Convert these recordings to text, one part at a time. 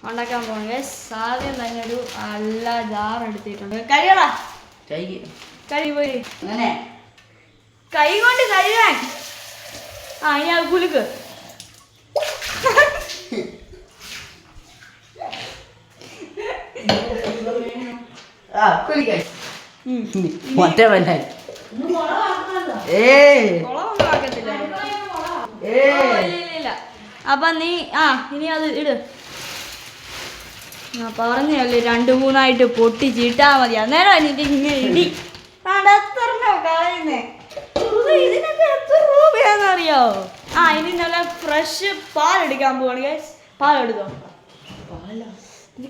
ഉണ്ടാക്കാൻ പോകുന്നത് ആദ്യം തന്നെ ഒരു നല്ല ജാർ എടുത്തിട്ടുണ്ട്. കഴിയടാ കഴി പോയി കൈ കൊണ്ട് കഴിയാൻ. ഇനി അത് കുലുക്ക്. അപ്പൊ നീ ഇനി അത് ഇട്. പറഞ്ഞല്ലേ 2-3 പൊട്ടിച്ചിട്ടാ മതി. അന്നേരം എനിക്ക് ഇങ്ങനെ ഇടി കളയുന്നേ. ഇതിനൊക്കെ എത്ര രൂപയാന്നറിയോ? ഇനി നല്ല ഫ്രഷ് പാലെടുക്കാൻ പോവാണ്. പാലെടുത്തോ.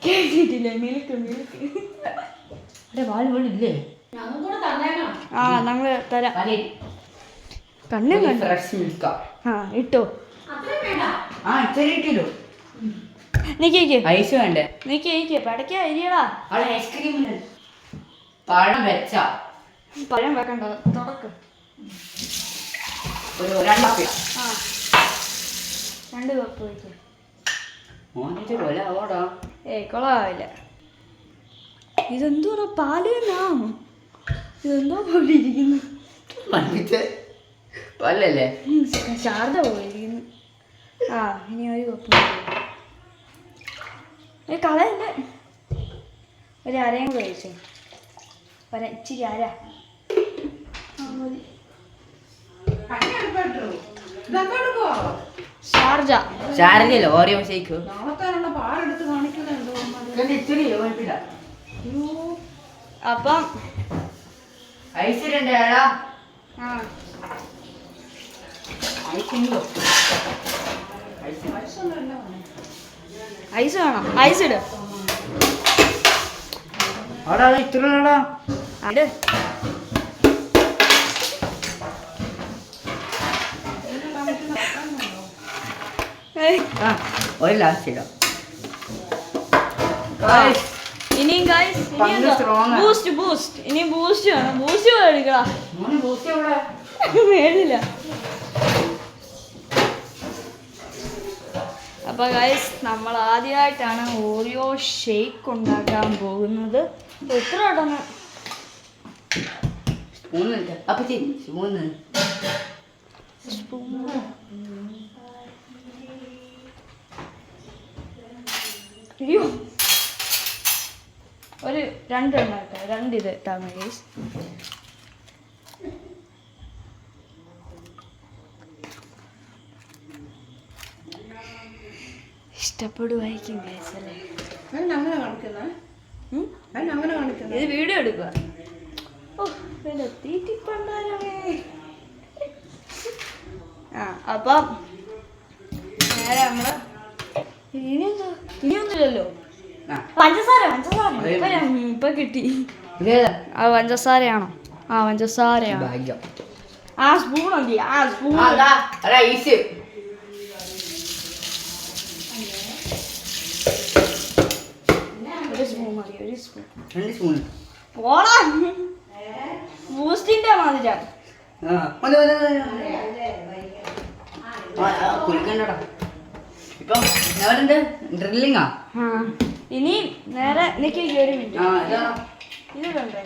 കേട്ടിട്ടില്ലേ? മിൽക്ക് പാലില്ലേ? നമ്മള് തരാം. കണ്ണും കണ്ടു ഇട്ടോ. പടക്ക അരിയടാ. പഴം വെക്കണ്ട. തുടക്ക്. 2 കപ്പ് വയ്ക്കും. കൊളാവില്ല. ഇതെന്തോ പാല് തന്നാ. ഇതെന്തോ പോലെ ഇരിക്കുന്നു. ശാരദ പോയിരിക്കുന്നു. ഇനി 1 കപ്പ് കളയല്ല. ഒരു അരയും കൂടെ കഴിച്ചു. ഇച്ചിരി അര ഷാർജ ഓരോ ഷേക്ക്. അപ്പം ഐസ് വേണം. ഐസ് ഇട്. അത് ഒരു ലാസ്റ്റ് ഇടാം. ഇനിയും ബൂസ്റ്റ് ഇനി ബൂസ്റ്റ് വേണം. ബൂസ്റ്റ് എടുക്കടാ. മേളില്ല. അപ്പൊ ഗൈസ് നമ്മൾ ആദ്യമായിട്ടാണ് ഓറിയോ ഷേക്ക് ഉണ്ടാക്കാൻ പോകുന്നത്. എത്ര ഇടന്ന് അയ്യോ ഒരു 2 എണ്ണം ഇട്ടോ. 2 ഇത് ഇട്ടാൽ ഗൈസ്. ഇഷ്ടപ്പെടുവായിരിക്കും ഗൈസ് അല്ലേ? ഇത് വീഡിയോ എടുക്കുക. അപ്പം നേരെ നമ്മള് ഇനിയൊന്നുമില്ലല്ലോ. പഞ്ചസാര ഇപ്പൊ കിട്ടി. പഞ്ചസാരയാണോ? പഞ്ചസാരയാണ്. സ്പൂൺ മതി. സ്പൂൺ ഒരു സ്പൂൺ പോടാ. ബൂസ്റ്റിന്റെ മാതിരാ. ഇനി നേരെ നിക്ക്. 1 മിനിറ്റ് ഇതിലുണ്ടേ.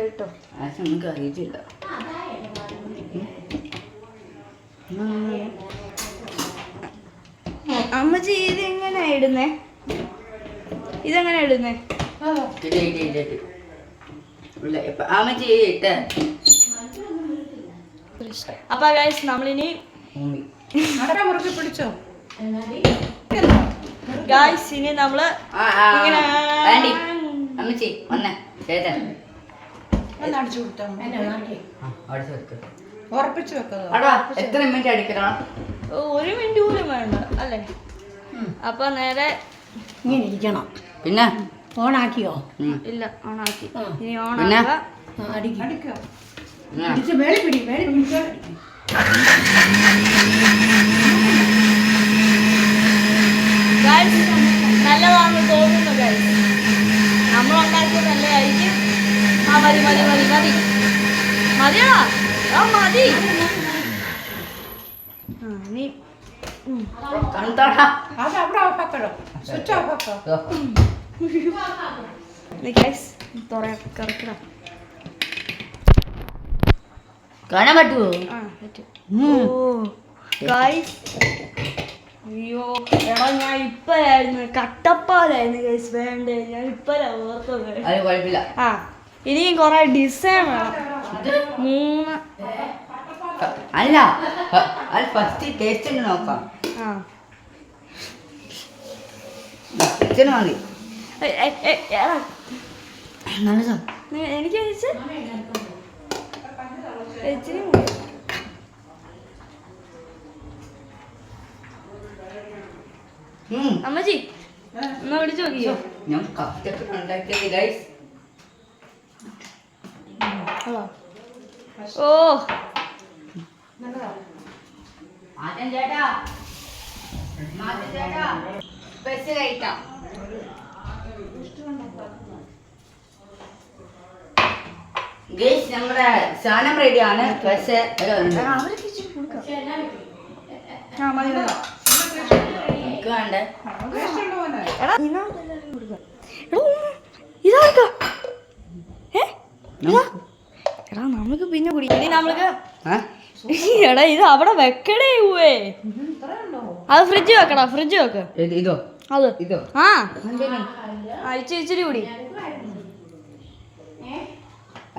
ഇട്ടോ. അറിയിച്ചില്ല. അമ്മച്ചി ഇതെങ്ങനെയാ ഇടുന്നേ? അപ്പൊ ഗൈസ് നമ്മളിനി പിടിച്ചോ ഗൈസ്. ഇനി നമ്മള് ഇങ്ങനെ ഉറപ്പിച്ചു വെക്കാം. എത്ര മിനിറ്റ് അടിക്കണം? 1 മിനിറ്റ് പോലും വേണ്ട അല്ലേ? അപ്പൊ നേരെ ഇങ്ങനെ ഇരിക്കണം. പിന്നെ ഓണാക്കിയോ? ഇല്ല, ഓണാക്കി. ഇനി നല്ലതാണെന്ന് തോന്നുന്നു ഗൈസ്. നമ്മൾ ഉണ്ടാക്കിയത് നല്ലതായിരിക്കും. മതിയാ ആ മതി. നീ കാണാൻ പറ്റുമോ? അയ്യോ എടാ ഞാൻ ഇപ്പഴായിരുന്നു കട്ടപ്പാലായിരുന്നു ഗൈസ് വേണ്ടേ, ഞാൻ ഇപ്പഴാ ഓർത്തത്. അത് കുഴപ്പമില്ല. ആ ഇനിയും കൊറേ ഡിസൈൻ വേണം. 3 അല്ല അത് ഫസ്റ്റ് ടേസ്റ്റ് ഉണ്ട് നോക്കാം. ആ ടേസ്റ്റിന് മതി. നല്ലതാ. എനിക്ക് അമ്മച്ചി എന്നാ വിളിച്ചു നോക്കിയോ? ഞാൻ കഷ്ടപ്പെട്ട് ഉണ്ടാക്കിയത് ഗൈസ്. ഓ മാറ്റൻ ചേട്ടാ, മാറ്റൻ ചേട്ടാ, സ്പെഷ്യൽ ഐറ്റം. ഗൈസ് നമ്മുടെ സാധനം റെഡിയാണ്. പക്ഷേ വേണ്ടേ എടാ നമുക്ക് പിന്നെ കുടിക്കണേ. നമ്മൾക്ക് എടാ ഇത് അവിടെ വെക്കടേ പോവേ. അത് ഫ്രിഡ്ജ് വെക്കടാ, ഫ്രിഡ്ജ് വെക്ക്. ഇതോ അത് ഇതോ? ആ ഇച്ചിരി കൂടി.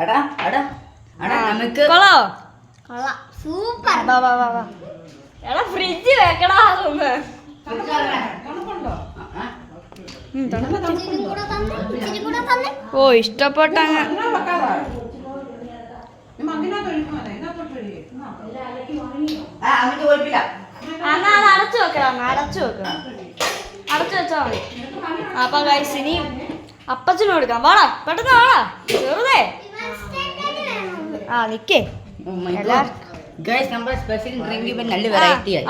എടാ എടാ എടാ നമുക്ക് കൊള്ളാവോ? സൂപ്പർ. എടാ ഫ്രിഡ്ജ് വെക്കടാ അതൊന്ന്. ഓ ഇഷ്ടപ്പെട്ട അടച്ചു വെക്കണം, അടച്ചു വെക്കണം, അടച്ചു വെച്ചാ മതി. അപ്പൊ ഗൈസ് ഇനി അപ്പച്ചന് കൊടുക്കാം. വാടാ പെട്ടെന്ന് വാടാ ചെറുതേ. ആ നിക്കേ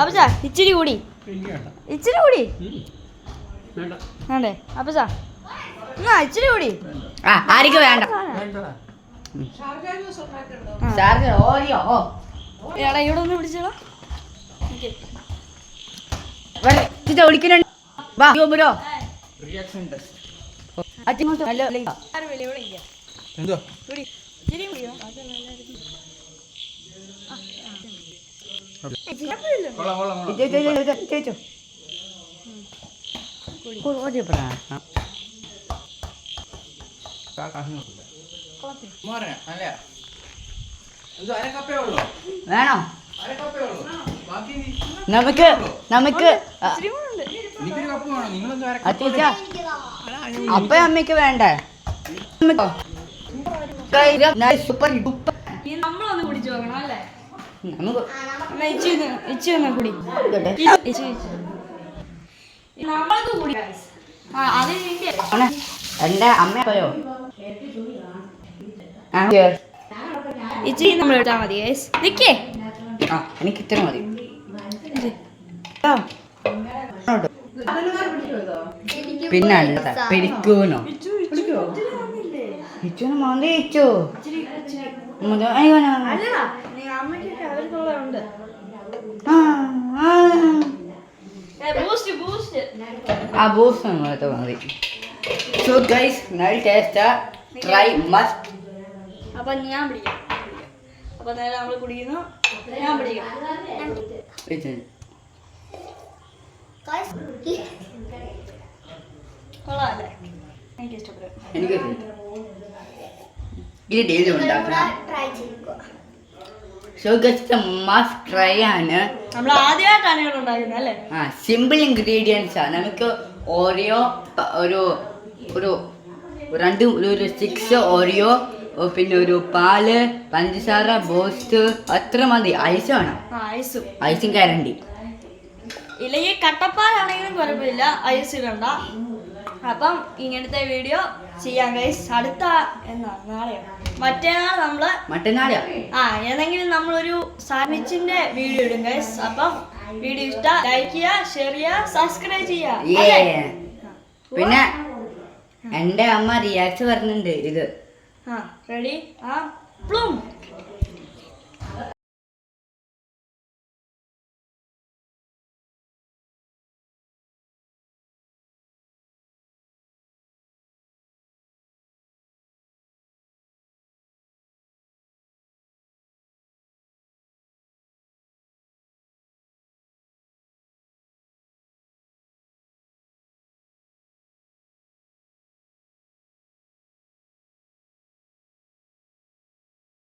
അപ്പച്ചാ ഇച്ചിരി കൂടി, ഇച്ചിരി കൂടി വേണ്ടേ അപ്പച്ചാ? എന്നാ ഇച്ചിരി കൂടി. ആർക്കും വേണ്ട. എടാ ഇവിടെ ഒന്ന് പിടിച്ചോളാം. വേണോ? നമുക്ക് നമുക്ക് അപ്പ അമ്മയ്ക്ക് വേണ്ടേ? സൂപ്പർ നമ്മളൊന്ന് കുടിച്ചു നോക്കണം അല്ലേ? നമുക്ക് ഇച്ചി ഒന്ന് കുടി. നമ്മൾക്ക് കുടി. എന്റെ അമ്മയോ ഇച്ചിരി നമ്മൾ എടുത്താ മതി. നിക്കേ എനിക്ക് ഇത്ര മതി. പിന്നെ പിടിക്കൂനോ? ഇച്ചോന് മതി. ഇച്ചോ ആ ബൂസ്റ്റ് നമ്മളത്തെ മതി. സോ ഗൈസ് നല്ല ടേസ്റ്റാ. Try must. അപ്പൊ ഞാൻ പിടിക്കാം. അപ്പൊ നേരെ നമ്മൾ കുടിക്കുന്നു. ഞാൻ പിടിക്കാം. കൊള്ളാല്ലേ? എനിക്ക് ഇഷ്ടപ്പെട്ടു. എനിക്ക് ഇത് ഡെയിലി ഉണ്ടാക്കണം. സോ ഗൈസ് മസ്റ്റ് ട്രൈ ആണ്. നമ്മൾ ആദ്യമായിട്ടാണ് ഇവിടെ ഉണ്ടാക്കുന്നത് അല്ലേ? സിമ്പിൾ ഇൻഗ്രീഡിയൻസ് ആണ്. നമുക്ക് ഓറിയോ ഒരു ഒരു 6 ഓറിയോ, പിന്നെ ഒരു പാല്, പഞ്ചസാര, ബൂസ്റ്റ്, അത്ര മതി. ഐസ് വേണം. ഐസും ഗ്യാരണ്ടി. ഇല്ലെങ്കിൽ കട്ടപ്പാലാണെങ്കിലും കുഴപ്പമില്ല, ഐസ് ഇടണ്ട. അപ്പം ഇങ്ങനത്തെ വീഡിയോ ചെയ്യാം ഗൈസ്. അടുത്ത നാളെയോ മറ്റന്നാള് ഏതെങ്കിലും നമ്മളൊരു സാൻഡ്വിച്ചിന്റെ വീഡിയോ ഇടും ഗൈസ്. അപ്പം വീഡിയോ ഇഷ്ടം ലൈക്ക് ചെയ്യുക, ഷെയർ ചെയ്യുക, സബ്സ്ക്രൈബ് ചെയ്യുക. പിന്നെ എന്റെ അമ്മ റിയാക്ട് പറഞ്ഞിട്ടുണ്ട് ഇത്. റെഡി? പ്ലൂം